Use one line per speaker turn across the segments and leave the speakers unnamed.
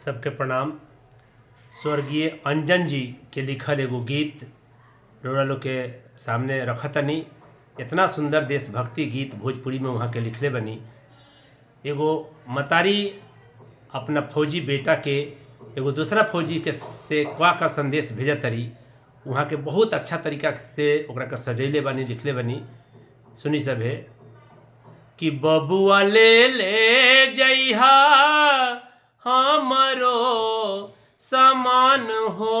सबके प्रणाम। स्वर्गीय अंजन जी के लिखल एगो गीत रउरा लोग के सामने रखतनी। इतना सुंदर देशभक्ति गीत भोजपुरी में वहाँ के लिखले बनी। एगो मतारी अपना फौजी बेटा के एगो दूसरा फौजी के से का संदेश भेजत तरी, वहाँ के बहुत अच्छा तरीका से ओकरा के सजैले बनी, लिखले बनी। सुनी सभे कि बबुआ ले ले जइहा हमरो समान हो,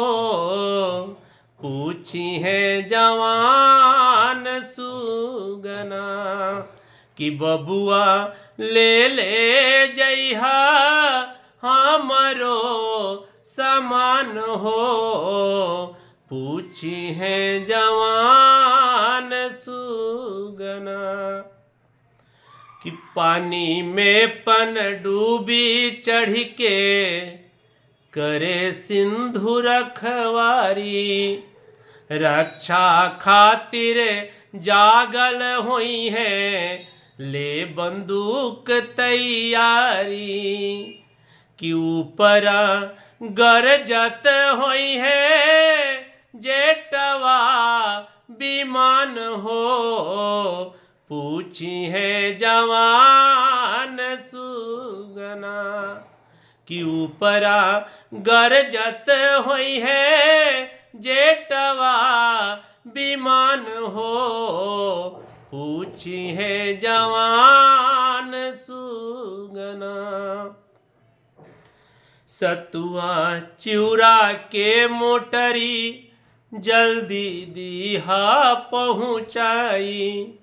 पूछी है जवान सुगना। कि बबुआ ले ले जइहा हमरो समान हो, पूछी है जवान सुगना। कि पानी में पनडुब्बी चढ़ के करे सिंधु रखवारी, रक्षा खातिर जागल हुई है ले बंदूक तैयारी। कि ऊपरा गरजत हुई है जेटवा विमान हो, पूछी है जवान सुगना। कि ऊपरा गरजत हुई है जेटवा विमान हो, पूछी है जवान सुगना। सतुआ चिउरा के मोटरी जल्दी दीहा पहुँचाई,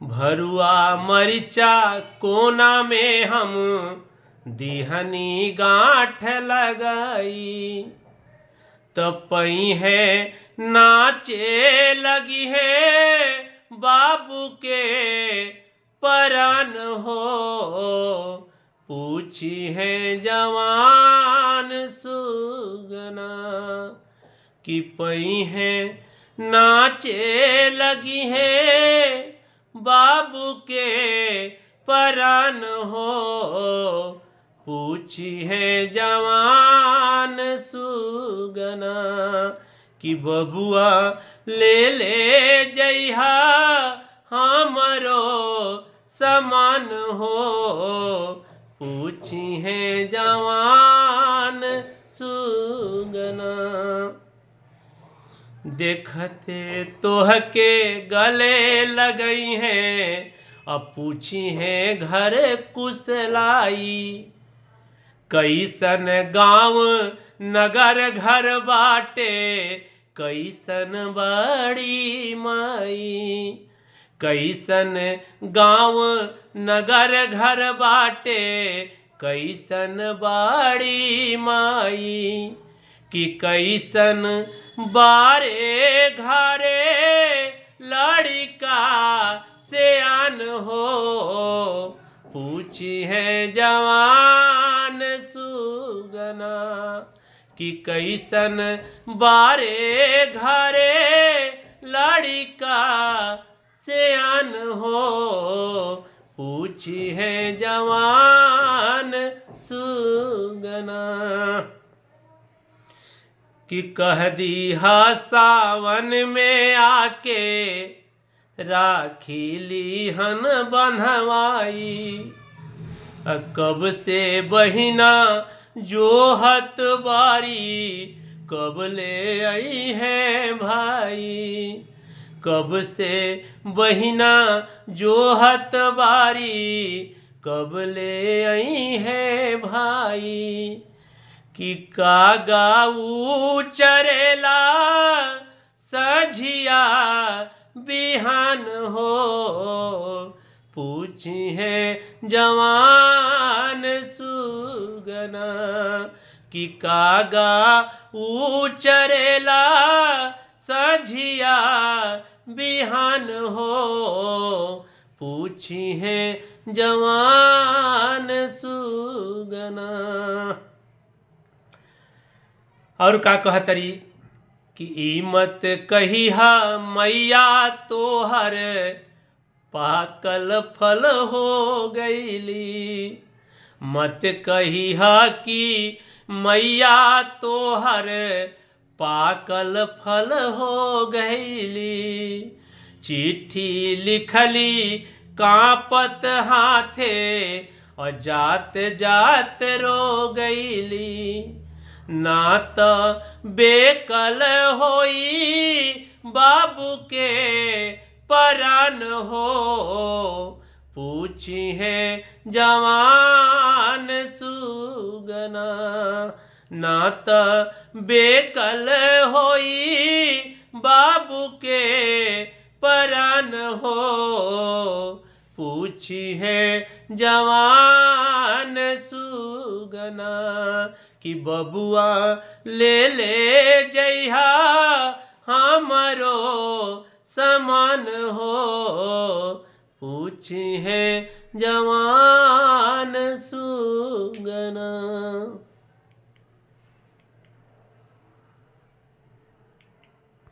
भरुआ मरिचा कोना में हम दिहनी गांठ लगाई। तपई है नाचे लगी है बाबू के परान हो, पूछी है जवान सुगना। कि पई है नाचे लगी है बाबू के परान हो, पूछी है जवान सुगना। कि बबुआ ले ले जइहा हमरो समान हो, पूछी है जवान सुगना। देखते तोहके गले लगई हैं, अब पूछी है घर कुशलाई। कैसन गांव नगर घर बाटे कैसन बड़ी माई। कैसन गांव नगर घर बाटे कैसन बड़ी माई। कि कैसन बारे घरे लड़का से आन हो, पूछी है जवान सुगना। कि कैसन बारे घरे लड़का से आन हो, पूछी है जवान सुगना। कि कह दी सावन में आके राखी लीहन बंधवाई। कब से बहिना जोहत बारी कब ले आई है भाई। कब से बहिना जोहत बारी कब ले आई है भाई। कि कागाऊ चरेला सझिया बिहान हो, पूछी है जवान सुगना। कि कागा चरेला सझिया बिहान हो, पूछी है जवान सुगना। और का कहतरी कि ई मत कहिहा मैया तोहर पाकल फल हो गईली। मत कहिहा कि मैया तोहर पाकल फल हो गईली। चिट्ठी लिखली कांपत हाथे और जात जात रो गईली। ना त बेकल होई बाबू के परान हो, पूछी है जवान सुगना। ना त बेकल होई बाबू के परान हो, पूछी है जवान सुगना। कि बबुआ ले जइहा हमरो समान हो, पूछी है जवान सुगना।